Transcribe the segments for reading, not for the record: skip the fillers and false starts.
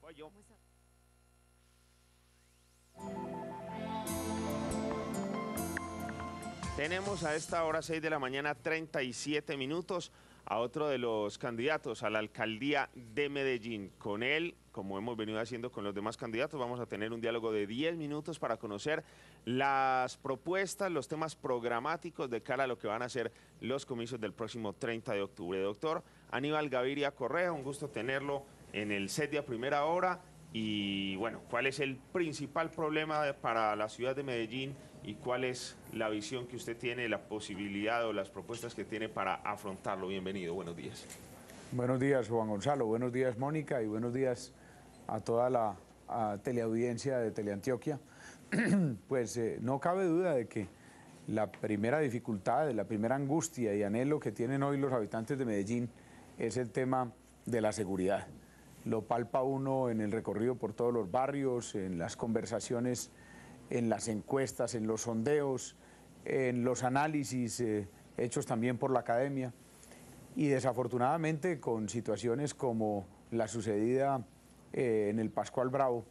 Voy yo. Tenemos a esta hora 6 de la mañana 37 minutos a otro de los candidatos a la alcaldía de Medellín. Con él, como hemos venido haciendo con los demás candidatos, vamos a tener un diálogo de 10 minutos para conocer las propuestas, los temas programáticos de cara a lo que van a ser los comicios del próximo 30 de octubre. Doctor Aníbal Gaviria Correa, un gusto tenerlo en el set de A Primera Hora. Y bueno, ¿cuál es el principal problema para la ciudad de Medellín y cuál es la visión que usted tiene, la posibilidad o las propuestas que tiene para afrontarlo? Bienvenido, buenos días. Buenos días, Juan Gonzalo, buenos días, Mónica, y buenos días a toda la teleaudiencia de Teleantioquia. Pues no cabe duda de que la primera dificultad, la primera angustia y anhelo que tienen hoy los habitantes de Medellín es el tema de la seguridad. Lo palpa uno en el recorrido por todos los barrios, en las conversaciones, en las encuestas, en los sondeos, en los análisis hechos también por la academia. Y desafortunadamente con situaciones como la sucedida en el Pascual Bravo,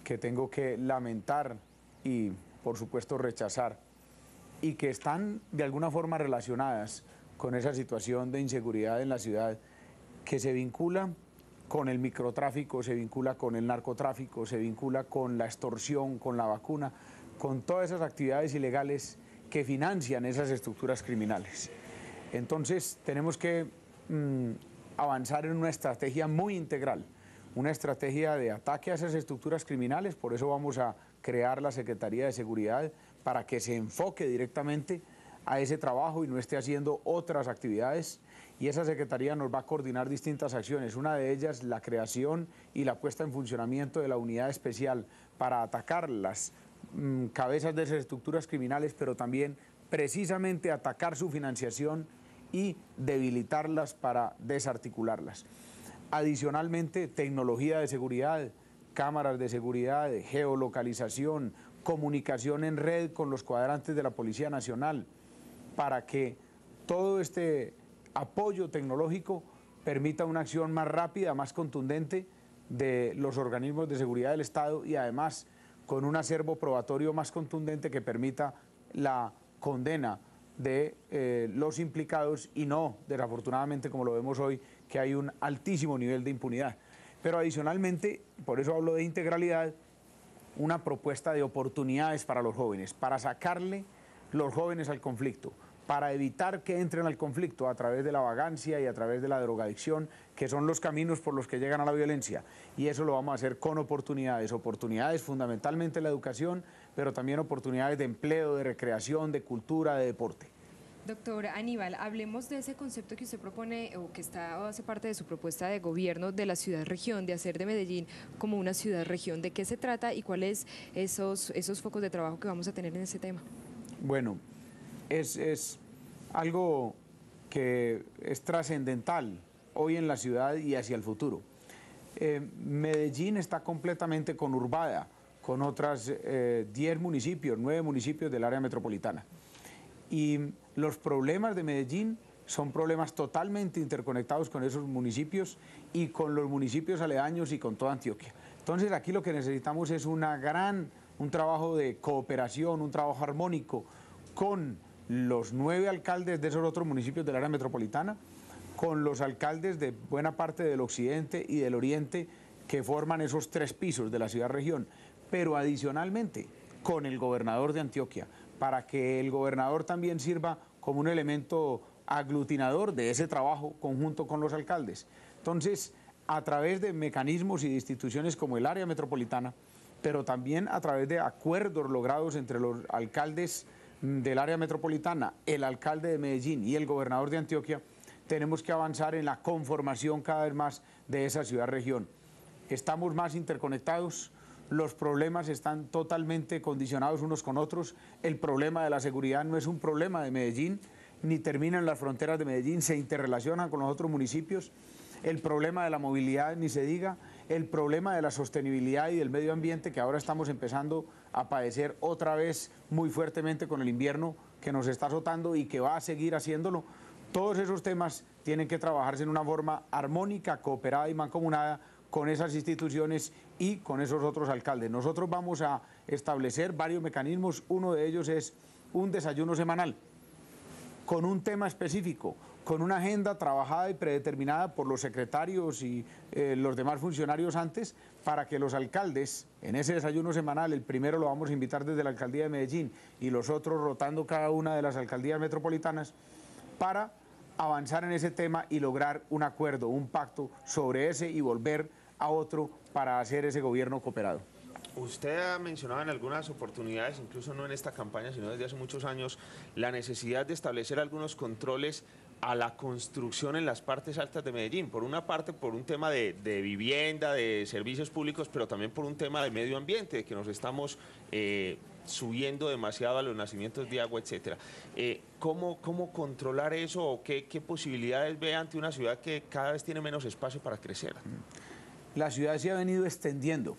que tengo que lamentar y por supuesto rechazar, y que están de alguna forma relacionadas con esa situación de inseguridad en la ciudad, que se vincula con el microtráfico, se vincula con el narcotráfico, se vincula con la extorsión, con la vacuna, con todas esas actividades ilegales que financian esas estructuras criminales. Entonces tenemos que avanzar en una estrategia muy integral, una estrategia de ataque a esas estructuras criminales. Por eso vamos a crear la Secretaría de Seguridad para que se enfoque directamente a ese trabajo y no esté haciendo otras actividades. Y esa Secretaría nos va a coordinar distintas acciones, una de ellas la creación y la puesta en funcionamiento de la unidad especial para atacar las cabezas de esas estructuras criminales, pero también precisamente atacar su financiación y debilitarlas para desarticularlas. Adicionalmente, tecnología de seguridad, cámaras de seguridad, geolocalización, comunicación en red con los cuadrantes de la Policía Nacional, para que todo este apoyo tecnológico permita una acción más rápida, más contundente de los organismos de seguridad del Estado y además con un acervo probatorio más contundente que permita la condena de los implicados y no, desafortunadamente, como lo vemos hoy, que hay un altísimo nivel de impunidad. Pero adicionalmente, por eso hablo de integralidad, una propuesta de oportunidades para los jóvenes, para sacarle los jóvenes al conflicto, para evitar que entren al conflicto a través de la vagancia y a través de la drogadicción, que son los caminos por los que llegan a la violencia. Y eso lo vamos a hacer con oportunidades, oportunidades fundamentalmente en la educación, pero también oportunidades de empleo, de recreación, de cultura, de deporte. Doctor Aníbal, hablemos de ese concepto que usted propone o que hace parte de su propuesta de gobierno de la ciudad-región, de hacer de Medellín como una ciudad-región. ¿De qué se trata y cuáles esos focos de trabajo que vamos a tener en ese tema? Bueno, es algo que es trascendental hoy en la ciudad y hacia el futuro. Medellín está completamente conurbada con otras 10 municipios, 9 municipios del área metropolitana. Y los problemas de Medellín son problemas totalmente interconectados con esos municipios y con los municipios aledaños y con toda Antioquia. Entonces aquí lo que necesitamos es un trabajo de cooperación, un trabajo armónico con los 9 alcaldes de esos otros municipios del área metropolitana, con los alcaldes de buena parte del occidente y del oriente que forman esos 3 pisos de la ciudad-región, pero adicionalmente con el gobernador de Antioquia, para que el gobernador también sirva como un elemento aglutinador de ese trabajo conjunto con los alcaldes. Entonces, a través de mecanismos y de instituciones como el área metropolitana, pero también a través de acuerdos logrados entre los alcaldes del área metropolitana, el alcalde de Medellín y el gobernador de Antioquia, tenemos que avanzar en la conformación cada vez más de esa ciudad-región. Estamos más interconectados, los problemas están totalmente condicionados unos con otros. El problema de la seguridad no es un problema de Medellín, ni termina en las fronteras de Medellín, se interrelacionan con los otros municipios. El problema de la movilidad, ni se diga, el problema de la sostenibilidad y del medio ambiente, que ahora estamos empezando a padecer otra vez muy fuertemente con el invierno que nos está azotando y que va a seguir haciéndolo, Todos esos temas tienen que trabajarse en una forma armónica, cooperada y mancomunada con esas instituciones y con esos otros alcaldes. Nosotros vamos a establecer varios mecanismos, uno de ellos es un desayuno semanal con un tema específico, con una agenda trabajada y predeterminada por los secretarios y los demás funcionarios antes, para que los alcaldes, en ese desayuno semanal, el primero lo vamos a invitar desde la Alcaldía de Medellín y los otros rotando cada una de las alcaldías metropolitanas, para avanzar en ese tema y lograr un acuerdo, un pacto sobre ese y volver a otro para hacer ese gobierno cooperado. Usted ha mencionado en algunas oportunidades, incluso no en esta campaña, sino desde hace muchos años, la necesidad de establecer algunos controles a la construcción en las partes altas de Medellín. Por una parte, por un tema de vivienda, de servicios públicos, pero también por un tema de medio ambiente, de que nos estamos subiendo demasiado a los nacimientos de agua, etcétera. ¿Cómo controlar eso o qué posibilidades ve ante una ciudad que cada vez tiene menos espacio para crecer? La ciudad se ha venido extendiendo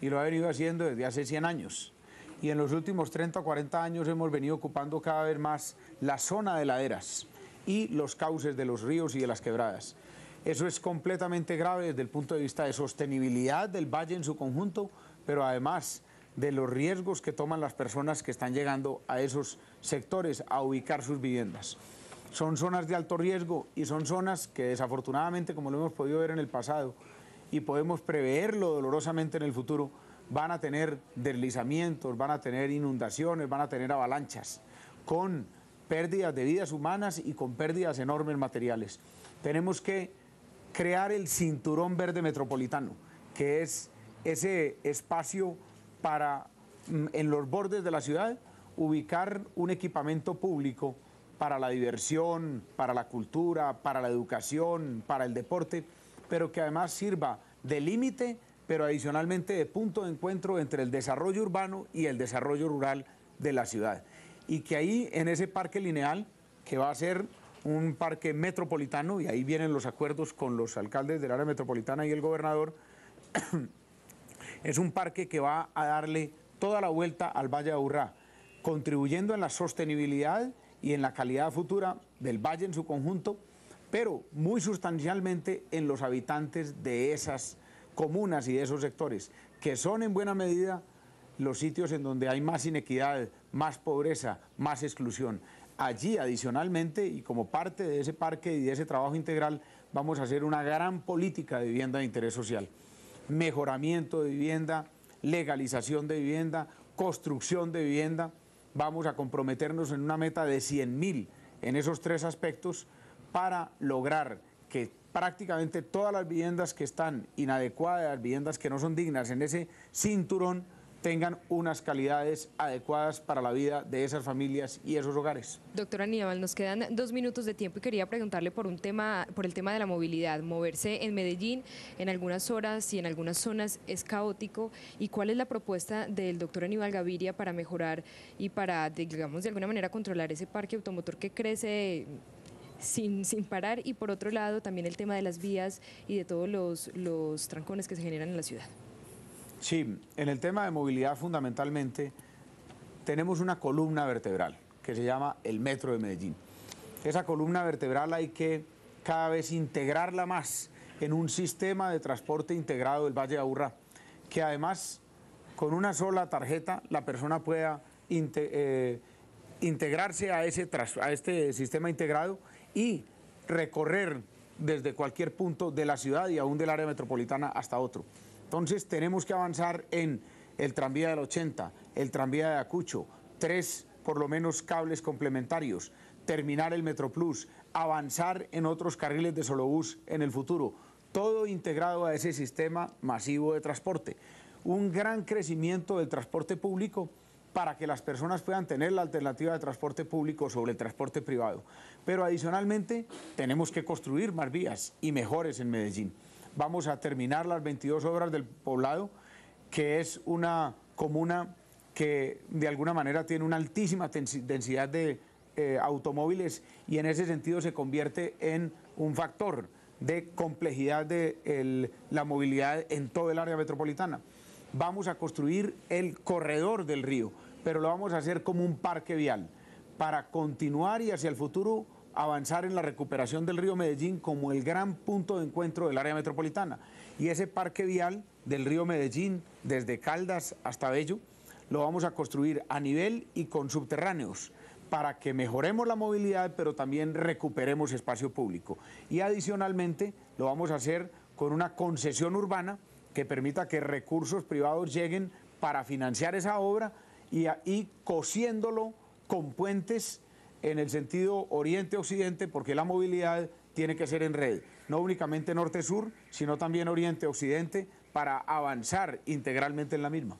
y lo ha venido haciendo desde hace 100 años. Y en los últimos 30 o 40 años hemos venido ocupando cada vez más la zona de laderas y los cauces de los ríos y de las quebradas. Eso es completamente grave desde el punto de vista de sostenibilidad del valle en su conjunto, pero además de los riesgos que toman las personas que están llegando a esos sectores a ubicar sus viviendas. Son zonas de alto riesgo y son zonas que desafortunadamente, como lo hemos podido ver en el pasado, y podemos preverlo dolorosamente en el futuro, van a tener deslizamientos, van a tener inundaciones, van a tener avalanchas, con pérdidas de vidas humanas y con pérdidas enormes materiales. Tenemos que crear el cinturón verde metropolitano, que es ese espacio para, en los bordes de la ciudad, ubicar un equipamiento público para la diversión, para la cultura, para la educación, para el deporte, pero que además sirva de límite, pero adicionalmente de punto de encuentro entre el desarrollo urbano y el desarrollo rural de la ciudad. Y que ahí, en ese parque lineal, que va a ser un parque metropolitano, y ahí vienen los acuerdos con los alcaldes del área metropolitana y el gobernador, es un parque que va a darle toda la vuelta al Valle de Aburrá, contribuyendo en la sostenibilidad y en la calidad futura del valle en su conjunto, pero muy sustancialmente en los habitantes de esas comunas y de esos sectores, que son en buena medida los sitios en donde hay más inequidad, más pobreza, más exclusión. Allí, adicionalmente, y como parte de ese parque y de ese trabajo integral, vamos a hacer una gran política de vivienda de interés social. Mejoramiento de vivienda, legalización de vivienda, construcción de vivienda. Vamos a comprometernos en una meta de 100.000 en esos tres aspectos, para lograr que prácticamente todas las viviendas que están inadecuadas, viviendas que no son dignas en ese cinturón, tengan unas calidades adecuadas para la vida de esas familias y esos hogares. Doctor Aníbal, nos quedan 2 minutos de tiempo y quería preguntarle por el tema de la movilidad. Moverse en Medellín en algunas horas y en algunas zonas es caótico. ¿Y cuál es la propuesta del doctor Aníbal Gaviria para mejorar y para, digamos, de alguna manera controlar ese parque automotor que crece sin parar? Y por otro lado, también el tema de las vías y de todos los trancones que se generan en la ciudad. Sí, en el tema de movilidad fundamentalmente tenemos una columna vertebral que se llama el Metro de Medellín. Esa columna vertebral hay que cada vez integrarla más en un sistema de transporte integrado del Valle de Aburrá, que además con una sola tarjeta la persona pueda integrarse a este sistema integrado y recorrer desde cualquier punto de la ciudad y aún del área metropolitana hasta otro. Entonces tenemos que avanzar en el tranvía del 80, el tranvía de Acucho, 3 por lo menos cables complementarios, terminar el Metroplus, avanzar en otros carriles de solobús en el futuro, todo integrado a ese sistema masivo de transporte. Un gran crecimiento del transporte público para que las personas puedan tener la alternativa de transporte público sobre el transporte privado. Pero adicionalmente tenemos que construir más vías y mejores en Medellín. Vamos a terminar las 22 obras del Poblado, que es una comuna que de alguna manera tiene una altísima densidad de automóviles y en ese sentido se convierte en un factor de complejidad de la movilidad en todo el área metropolitana. Vamos a construir el corredor del río, pero lo vamos a hacer como un parque vial para continuar y hacia el futuro avanzar en la recuperación del río Medellín como el gran punto de encuentro del área metropolitana. Y ese parque vial del río Medellín, desde Caldas hasta Bello, lo vamos a construir a nivel y con subterráneos para que mejoremos la movilidad, pero también recuperemos espacio público. Y adicionalmente lo vamos a hacer con una concesión urbana que permita que recursos privados lleguen para financiar esa obra y cosiéndolo con puentes en el sentido oriente-occidente, porque la movilidad tiene que ser en red, no únicamente norte-sur, sino también oriente-occidente, para avanzar integralmente en la misma.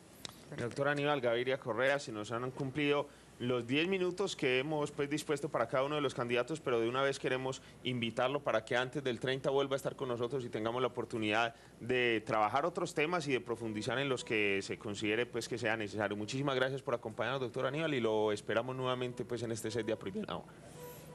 Doctor Aníbal Gaviria Correa, se nos han cumplido los 10 minutos que hemos dispuesto para cada uno de los candidatos, pero de una vez queremos invitarlo para que antes del 30 vuelva a estar con nosotros y tengamos la oportunidad de trabajar otros temas y de profundizar en los que se considere que sea necesario. Muchísimas gracias por acompañarnos, doctor Aníbal, y lo esperamos nuevamente en este set de A Primera Hora.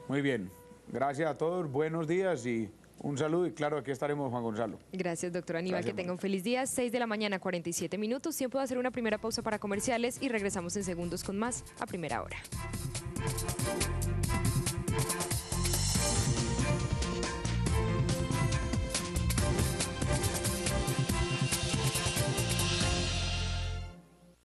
Muy bien, gracias a todos, buenos días y un saludo, y claro, aquí estaremos, Juan Gonzalo. Gracias, doctor Aníbal. Gracias, que tenga un feliz día. 6 de la mañana, 47 minutos. Tiempo de hacer una primera pausa para comerciales y regresamos en segundos con más A Primera Hora.